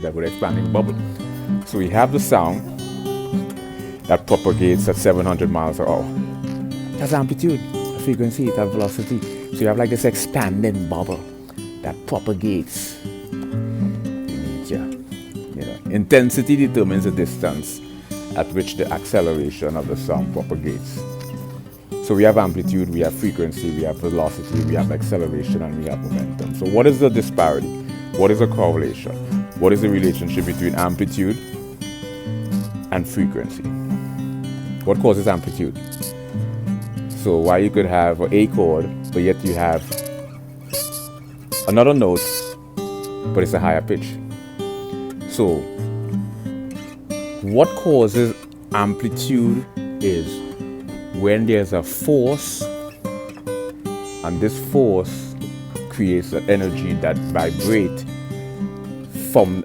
that would expanding bubble. So we have the sound that propagates at 700 miles per hour. That's amplitude, frequency, that velocity. So you have like this expanding bubble that propagates. Intensity determines the distance at which the acceleration of the sound propagates. So we have amplitude, we have frequency, we have velocity, we have acceleration, and we have momentum. So what is the disparity? What is the correlation? What is the relationship between amplitude and frequency? What causes amplitude? So why you could have an A chord, but yet you have another note, but it's a higher pitch. So what causes amplitude is when there's a force, and this force creates an energy that vibrates from